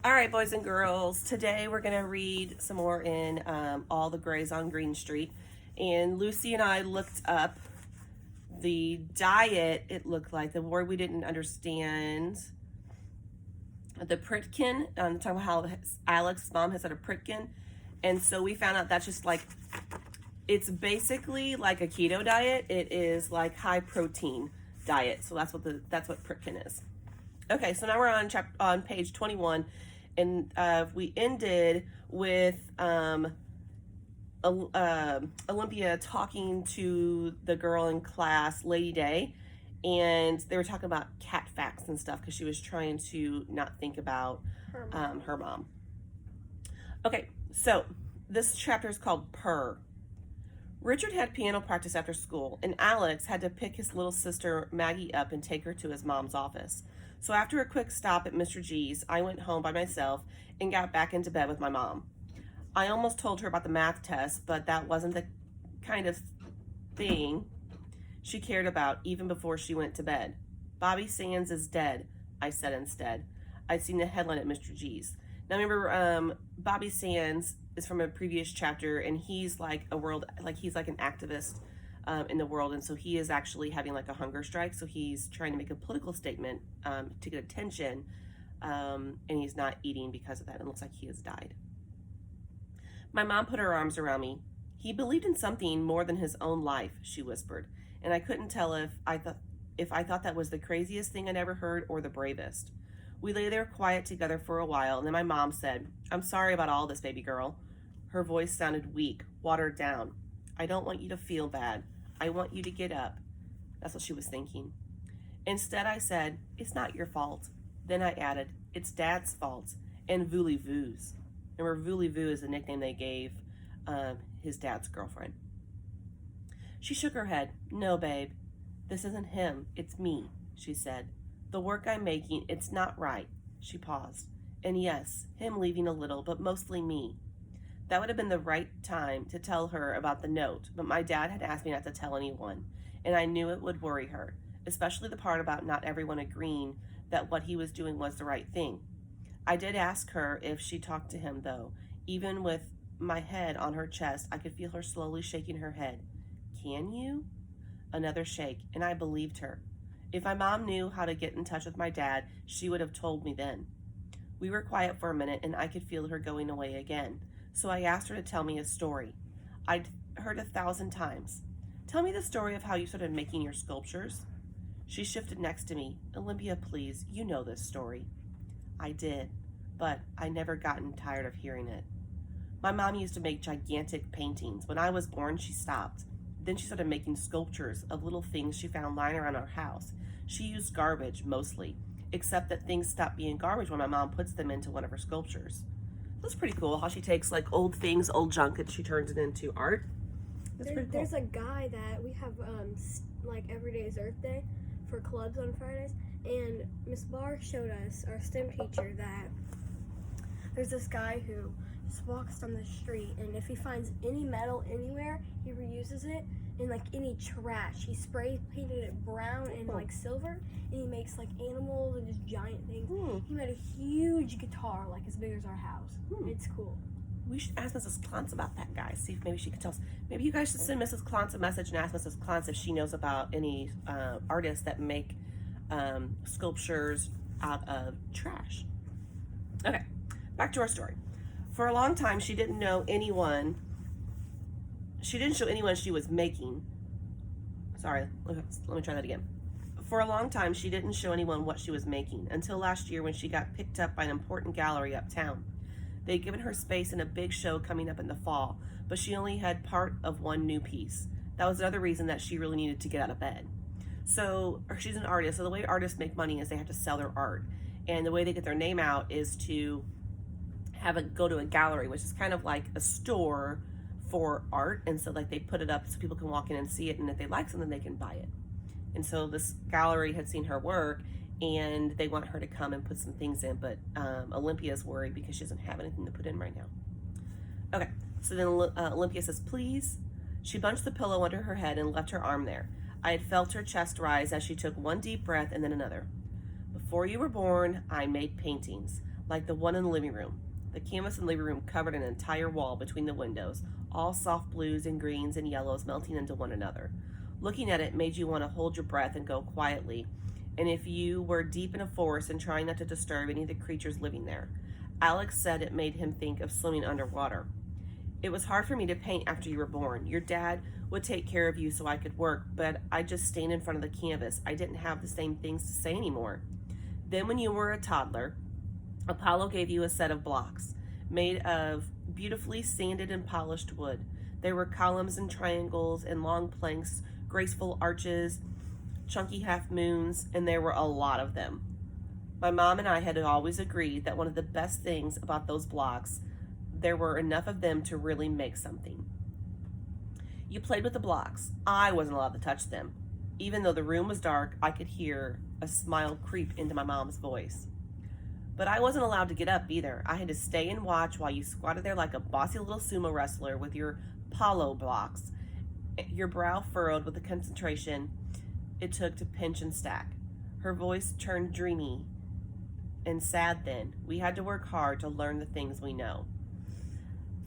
All right, boys and girls, today we're going to read some more in All the Grays on Greene Street. And Lucy and I looked up the diet, it looked like, the word we didn't understand. The Pritkin, talking about how Alex's mom has had a Pritkin. And so we found out that's just like, it's basically like a keto diet. It is like high protein diet. So that's what Pritkin is. Okay, so now we're on page 21. And we ended with Olympia talking to the girl in class, Lady Day, and they were talking about cat facts and stuff because she was trying to not think about her mom. Okay, so this chapter is called Purr. Richard had piano practice after school, and Alex had to pick his little sister Maggie up and take her to his mom's office. So after a quick stop at Mr. G's, I went home by myself and got back into bed with my mom. I almost told her about the math test, but that wasn't the kind of thing she cared about even before she went to bed. Bobby Sands is dead, I said instead. I'd seen the headline at Mr. G's. Now remember, Bobby Sands is from a previous chapter, and he's like he's like an activist in the world, and so he is actually having like a hunger strike. So he's trying to make a political statement to get attention, and he's not eating because of that. It looks like he has died. My mom put her arms around me. He believed in something more than his own life, she whispered, and I couldn't tell if I thought that was the craziest thing I'd ever heard or the bravest. We lay there quiet together for a while, and then my mom said, "I'm sorry about all this, baby girl." Her voice sounded weak, watered down. "I don't want you to feel bad. I want you to get up." That's what she was thinking. Instead, I said, "It's not your fault." Then I added, "It's Dad's fault, and Voulez-Vu's." Remember, Voulez-Vu is the nickname they gave his dad's girlfriend. She shook her head. "No, babe, this isn't him. It's me," she said. "The work I'm making, it's not right." She paused. "And yes, him leaving a little, but mostly me." That would have been the right time to tell her about the note, but my dad had asked me not to tell anyone, and I knew it would worry her, especially the part about not everyone agreeing that what he was doing was the right thing. I did ask her if she talked to him, though. Even with my head on her chest, I could feel her slowly shaking her head. "Can you?" Another shake, and I believed her. If my mom knew how to get in touch with my dad, she would have told me then. We were quiet for a minute, and I could feel her going away again. So I asked her to tell me a story I'd heard 1,000 times. "Tell me the story of how you started making your sculptures." She shifted next to me. "Olympia, please, you know this story." I did, but I never gotten tired of hearing it. "My mom used to make gigantic paintings. When I was born, she stopped. Then she started making sculptures of little things she found lying around our house. She used garbage, mostly, except that things stop being garbage when my mom puts them into one of her sculptures." That's pretty cool how she takes like old things, old junk, and she turns it into art. That's pretty cool. There's a guy that we have like every day is Earth Day for clubs on Fridays, and Miss Barr showed us, our STEM teacher, that there's this guy who just walks down the street, and if he finds any metal anywhere, he reuses it. And like any trash, he spray painted it brown and like silver, and he makes like animals and just giant things. He made a huge guitar like as big as our house. It's cool. We should ask Mrs. Clance about that guy, see if maybe she can tell us. Maybe you guys should send Mrs. Clance a message and ask Mrs. Clance if she knows about any artists that make sculptures out of trash. Okay, back to our story. For a long time, she didn't show anyone she was making. Sorry, let me try that again. For a long time, she didn't show anyone what she was making until last year when she got picked up by an important gallery uptown. They'd given her space in a big show coming up in the fall, but she only had part of one new piece. That was another reason that she really needed to get out of bed. So she's an artist, so the way artists make money is they have to sell their art. And the way they get their name out is to go to a gallery, which is kind of like a store for art. And so like they put it up so people can walk in and see it, and if they like something they can buy it. And so this gallery had seen her work, and they want her to come and put some things in, but Olympia's worried because she doesn't have anything to put in right now. Okay, so then Olympia says, "Please." She bunched the pillow under her head and left her arm there. I had felt her chest rise as she took one deep breath and then another. "Before you were born, I made paintings. like the one in the living room. The canvas in the living room covered an entire wall between the windows, all soft blues and greens and yellows melting into one another. Looking at it made you want to hold your breath and go quietly, and if you were deep in a forest and trying not to disturb any of the creatures living there. Alex said it made him think of swimming underwater. It was hard for me to paint after you were born. Your dad would take care of you so I could work, but I just stand in front of the canvas. I didn't have the same things to say anymore. Then when you were a toddler, Apollo gave you a set of blocks made of beautifully sanded and polished wood. There were columns and triangles and long planks, graceful arches, chunky half moons, and there were a lot of them. My mom and I had always agreed that one of the best things about those blocks, there were enough of them to really make something. You played with the blocks. I wasn't allowed to touch them. Even though the room was dark, I could hear a smile creep into my mom's voice. But I wasn't allowed to get up either. I had to stay and watch while you squatted there like a bossy little sumo wrestler with your Apollo blocks, your brow furrowed with the concentration it took to pinch and stack. Her voice turned dreamy and sad then. We had to work hard to learn the things we know.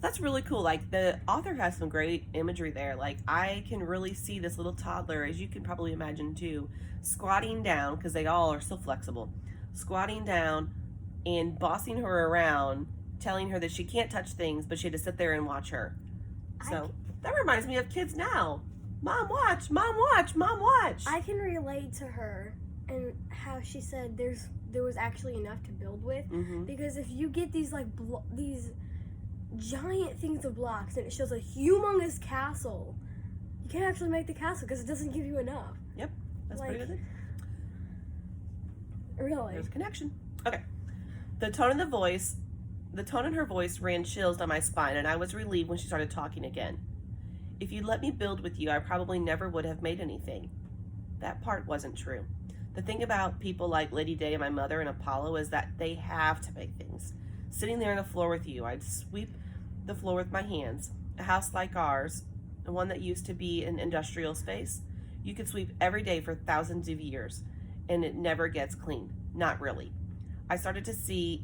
That's really cool. Like, the author has some great imagery there. Like, I can really see this little toddler, as you can probably imagine too, squatting down, because they all are so flexible, squatting down and bossing her around, telling her that she can't touch things, but she had to sit there and watch her. So that reminds me of kids now. Mom, watch, mom, watch, mom, watch. I can relate to her and how she said there was actually enough to build with. Mm-hmm. Because if you get these like these giant things of blocks and it shows a humongous castle, you can't actually make the castle because it doesn't give you enough. Yep, that's Like, pretty good. Really? There's a connection. Okay. The tone in her voice ran chills down my spine, and I was relieved when she started talking again. If you'd let me build with you, I probably never would have made anything. That part wasn't true. The thing about people like Lady Day and my mother and Apollo is that they have to make things. Sitting there on the floor with you, I'd sweep the floor with my hands. A house like ours, the one that used to be an industrial space, you could sweep every day for thousands of years, and it never gets clean. Not really. I started to see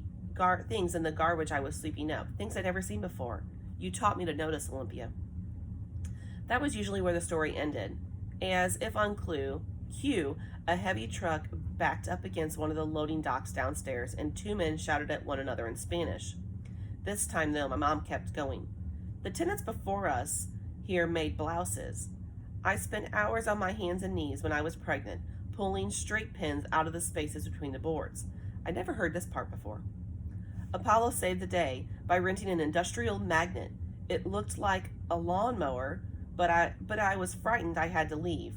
things in the garbage I was sweeping up, things I'd never seen before. You taught me to notice, Olympia. That was usually where the story ended. As if on cue, a heavy truck backed up against one of the loading docks downstairs, and two men shouted at one another in Spanish. This time, though, my mom kept going. The tenants before us here made blouses. I spent hours on my hands and knees when I was pregnant, pulling straight pins out of the spaces between the boards. I never heard this part before. Apollo saved the day by renting an industrial magnet. It looked like a lawnmower, but I was frightened I had to leave.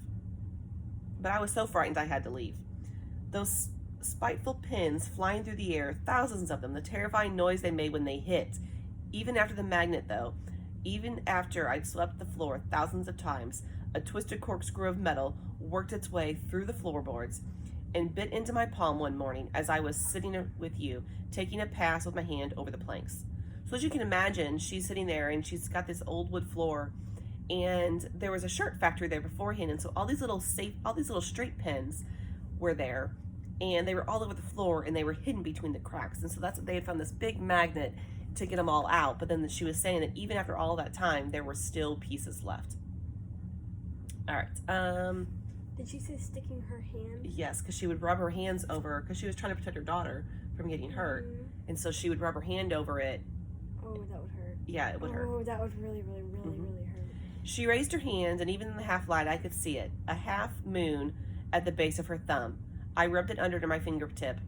But I was so frightened I had to leave. Those spiteful pins flying through the air, thousands of them, the terrifying noise they made when they hit. Even after the magnet, though, even after I'd swept the floor thousands of times, a twisted corkscrew of metal worked its way through the floorboards and bit into my palm one morning as I was sitting with you, taking a pass with my hand over the planks. So as you can imagine, she's sitting there and she's got this old wood floor, and there was a shirt factory there beforehand, and so all these little straight pins were there, and they were all over the floor, and they were hidden between the cracks. And so that's what they had found, this big magnet to get them all out. But then she was saying that even after all that time, there were still pieces left. All right. Did she say sticking her hand? Yes, because she would rub her hands over, because she was trying to protect her daughter from getting hurt, and so she would rub her hand over it. Oh, that would hurt. Yeah, it would hurt. Oh, that would really, really, really, really hurt. She raised her hand, and even in the half light, I could see it. A half moon at the base of her thumb. I rubbed it under to my fingertip,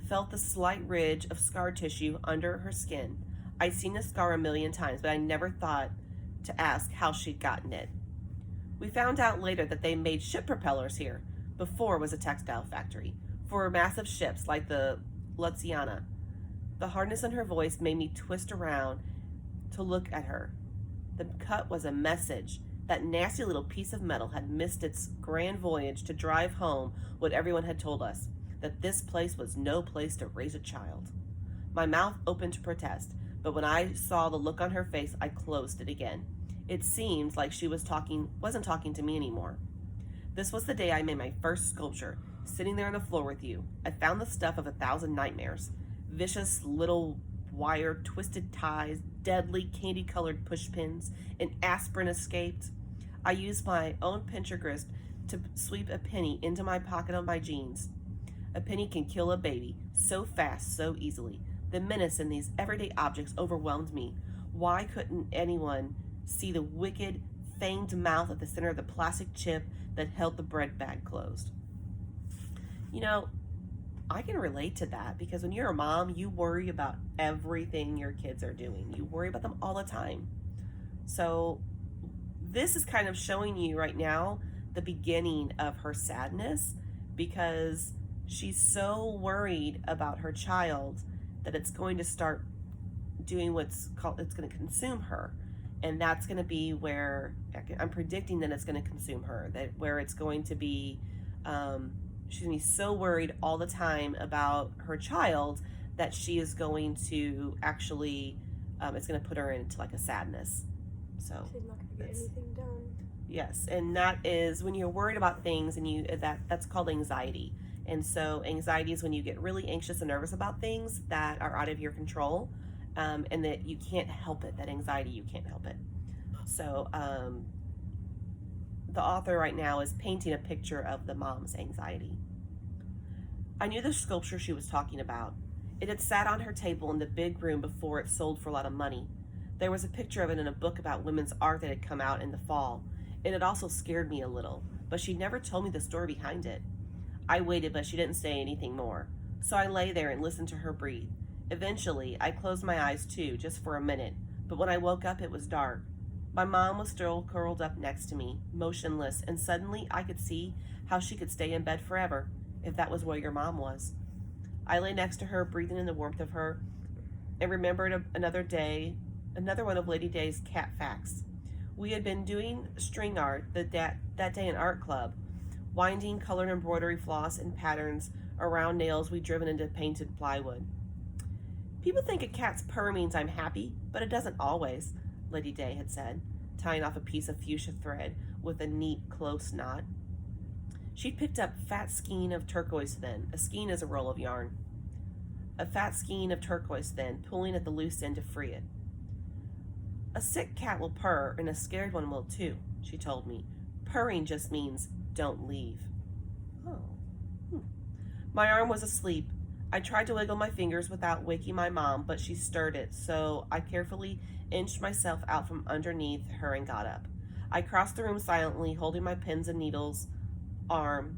felt the slight ridge of scar tissue under her skin. I'd seen the scar a million times, but I never thought to ask how she'd gotten it. We found out later that they made ship propellers here. Before was a textile factory for massive ships like the Luciana. The hardness in her voice made me twist around to look at her. The cut was a message. That nasty little piece of metal had missed its grand voyage to drive home what everyone had told us, that this place was no place to raise a child. My mouth opened to protest, but when I saw the look on her face, I closed it again. It seemed like she wasn't talking to me anymore. This was the day I made my first sculpture, sitting there on the floor with you. I found the stuff of 1,000 nightmares. vicious little wire twisted ties, deadly candy-colored pushpins, and aspirin escaped. I used my own pincher grasp to sweep a penny into my pocket of my jeans. A penny can kill a baby so fast, so easily. The menace in these everyday objects overwhelmed me. Why couldn't anyone see the wicked, fanged mouth at the center of the plastic chip that held the bread bag closed? You know, I can relate to that because when you're a mom, you worry about everything your kids are doing. You worry about them all the time. So this is kind of showing you right now the beginning of her sadness because she's so worried about her child that it's going to start doing it's going to consume her. And that's going to be where I'm predicting that it's going to consume her, that where it's going to be, she's going to be so worried all the time about her child that she is going to actually, it's going to put her into like a sadness. So she's not going to get anything done. Yes, and that is when you're worried about things, and that's called anxiety. And so anxiety is when you get really anxious and nervous about things that are out of your control, and that you can't help it. That anxiety, you can't help it. So the author right now is painting a picture of the mom's anxiety. I knew the sculpture she was talking about. It had sat on her table in the big room before it sold for a lot of money. There was a picture of it in a book about women's art that had come out in the fall. It had also scared me a little, but she never told me the story behind it. I waited, but she didn't say anything more. So I lay there and listened to her breathe. Eventually, I closed my eyes too, just for a minute, but when I woke up, it was dark. My mom was still curled up next to me, motionless, and suddenly I could see how she could stay in bed forever, if that was where your mom was. I lay next to her, breathing in the warmth of her, and remembered another one of Lady Day's cat facts. We had been doing string art that day in art club, winding colored embroidery floss and patterns around nails we'd driven into painted plywood. People think a cat's purr means I'm happy, but it doesn't always, Lady Day had said, tying off a piece of fuchsia thread with a neat, close knot. She'd picked up fat skein of turquoise thin. A skein is a roll of yarn. A fat skein of turquoise thin, pulling at the loose end to free it. A sick cat will purr, and a scared one will too, she told me. Purring just means don't leave. Oh. My arm was asleep. I tried to wiggle my fingers without waking my mom, but she stirred it, so I carefully inched myself out from underneath her and got up. I crossed the room silently, holding my pins and needles arms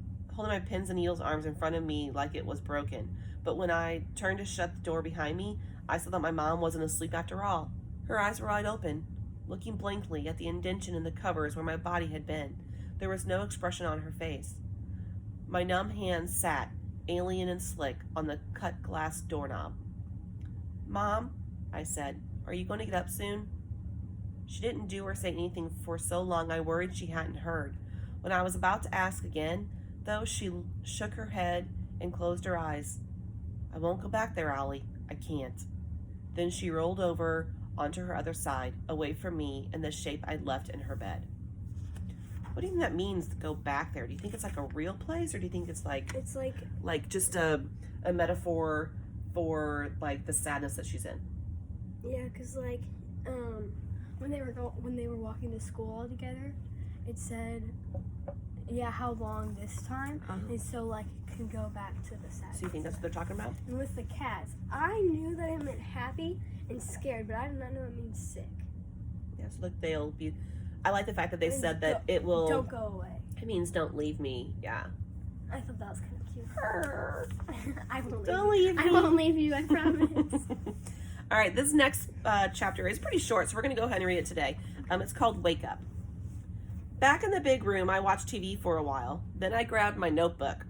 in front of me like it was broken. But when I turned to shut the door behind me, I saw that my mom wasn't asleep after all. Her eyes were wide open, looking blankly at the indentation in the covers where my body had been. There was no expression on her face. My numb hands sat, alien and slick, on the cut glass doorknob. Mom, I said, are you going to get up soon? She didn't do or say anything for so long I worried she hadn't heard. When I was about to ask again, though, she shook her head and closed her eyes. I won't go back there, Ollie. I can't. Then she rolled over onto her other side, away from me and the shape I'd left in her bed. What do you think that means, to go back there? Do you think it's like a real place, or do you think it's like just a metaphor for like the sadness that she's in? Yeah, because like when they were walking to school all together, it said, yeah, how long this time, and so like it can go back to the sadness. So you think that's what they're talking about? And with the cats, I knew that it meant happy and scared, but I did not know it means sick. Yeah, so like they'll be. I like the fact that they said that it will. Don't go away. It means don't leave me. Yeah. I thought that was kind of cute. I won't Don't leave me. I won't leave you. I promise. All right, this next chapter is pretty short, so we're going to go ahead and read it today. It's called Wake Up. Back in the big room, I watched TV for a while. Then I grabbed my notebook.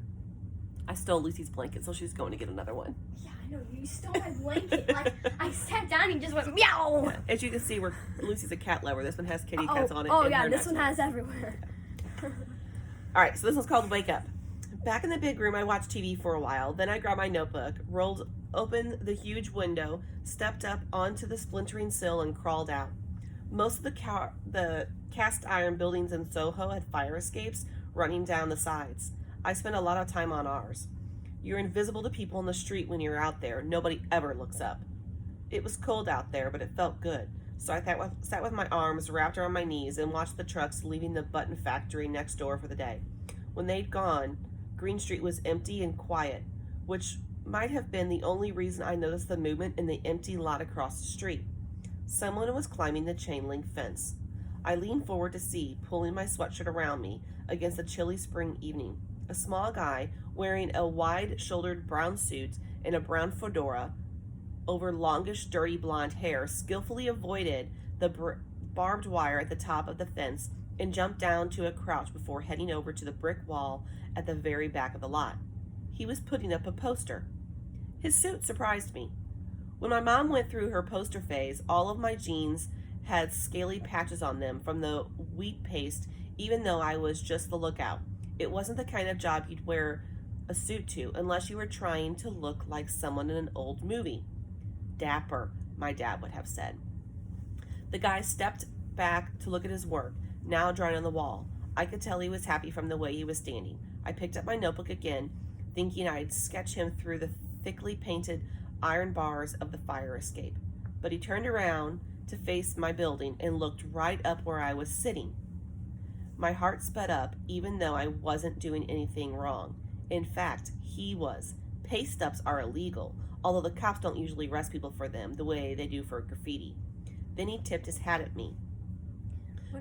I stole Lucy's blanket, so she's going to get another one. Yeah, I know. You stole my blanket. Like, I sat down and just went, meow. Yeah, as you can see, Lucy's a cat lover. This one has kitty cats on it. Oh, yeah, this one has everywhere. All right, so this one's called Wake Up. Back in the big room, I watched TV for a while. Then I grabbed my notebook, rolled open the huge window, stepped up onto the splintering sill, and crawled out. Most of the cast iron buildings in Soho had fire escapes running down the sides. I spent a lot of time on ours. You're invisible to people on the street when you're out there. Nobody ever looks up. It was cold out there, but it felt good. So I sat with my arms wrapped around my knees and watched the trucks leaving the button factory next door for the day. When they'd gone, Greene Street was empty and quiet, which might have been the only reason I noticed the movement in the empty lot across the street. Someone was climbing the chain link fence. I leaned forward to see, pulling my sweatshirt around me against the chilly spring evening. A small guy wearing a wide-shouldered brown suit and a brown fedora over longish, dirty blonde hair skillfully avoided the barbed wire at the top of the fence and jumped down to a crouch before heading over to the brick wall at the very back of the lot. He was putting up a poster. His suit surprised me. When my mom went through her poster phase, all of my jeans had scaly patches on them from the wheat paste, even though I was just the lookout. It wasn't the kind of job you'd wear a suit to unless you were trying to look like someone in an old movie. Dapper, my dad would have said. The guy stepped back to look at his work, now drawing on the wall. I could tell he was happy from the way he was standing. I picked up my notebook again, thinking I'd sketch him through the thickly painted iron bars of the fire escape. But he turned around to face my building and looked right up where I was sitting. My heart sped up, even though I wasn't doing anything wrong. In fact, he was. Paste ups are illegal, although the cops don't usually arrest people for them the way they do for graffiti. Then he tipped his hat at me.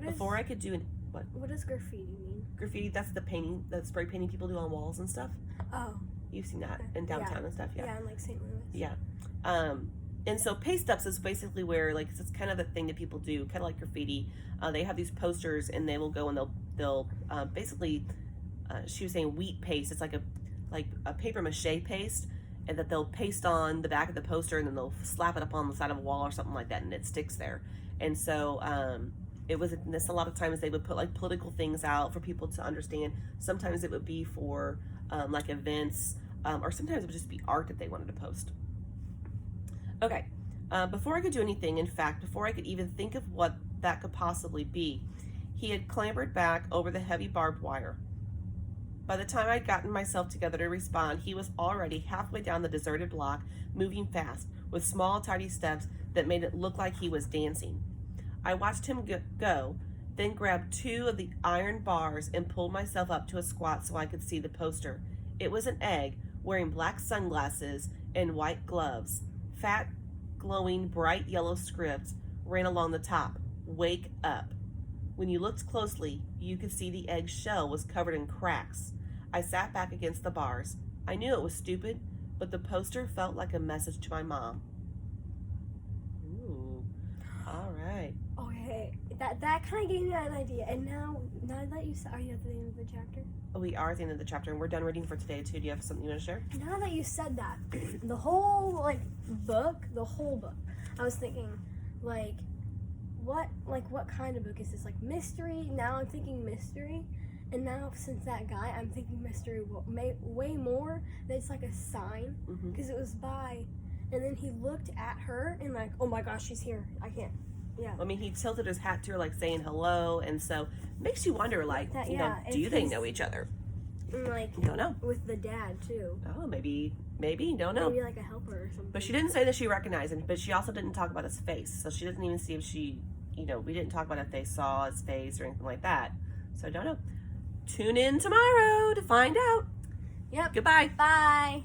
Before I could do what? What does graffiti mean? Graffiti, that's the painting, the spray painting people do on walls and stuff. Oh. You've seen that in downtown and stuff, yeah. Yeah, in like St. Louis. Yeah. And so paste ups is basically where, like, it's kind of the thing that people do, kind of like graffiti. They have these posters and they will go and they'll basically, she was saying wheat paste. It's like a paper mache paste, and that they'll paste on the back of the poster and then they'll slap it up on the side of a wall or something like that, and it sticks there. And so it was this, a lot of times they would put like political things out for people to understand. Sometimes it would be for like events, or sometimes it would just be art that they wanted to post. Okay, before I could do anything, in fact, before I could even think of what that could possibly be, he had clambered back over the heavy barbed wire. By the time I'd gotten myself together to respond, he was already halfway down the deserted block, moving fast, with small, tidy steps that made it look like he was dancing. I watched him go, then grabbed two of the iron bars and pulled myself up to a squat so I could see the poster. It was an egg, wearing black sunglasses and white gloves. Fat, glowing, bright yellow script ran along the top. Wake up. When you looked closely, you could see the egg's shell was covered in cracks. I sat back against the bars. I knew it was stupid, but the poster felt like a message to my mom. Ooh, all right. Okay, that kind of gave me an idea. And now that you said, are you at the end of the chapter? We are at the end of the chapter, and we're done reading for today, too. Do you have something you want to share? Now that you said that, the whole book, I was thinking, what kind of book is this? Like mystery? Now I'm thinking mystery, and now since that guy, I'm thinking mystery way more. That it's like a sign, because it was by, and then he looked at her and like, oh my gosh, she's here. I can't. Yeah. I mean, he tilted his hat to her, like saying hello, and so it makes you wonder, like, that, you know, do they know each other? Like, don't know. With the dad too. Oh, maybe, don't know. Maybe like a helper or something. But she didn't say that she recognized him, but she also didn't talk about his face, so she doesn't even see if she, you know, we didn't talk about if they saw his face or anything like that. So I don't know. Tune in tomorrow to find out. Yep. Goodbye. Bye.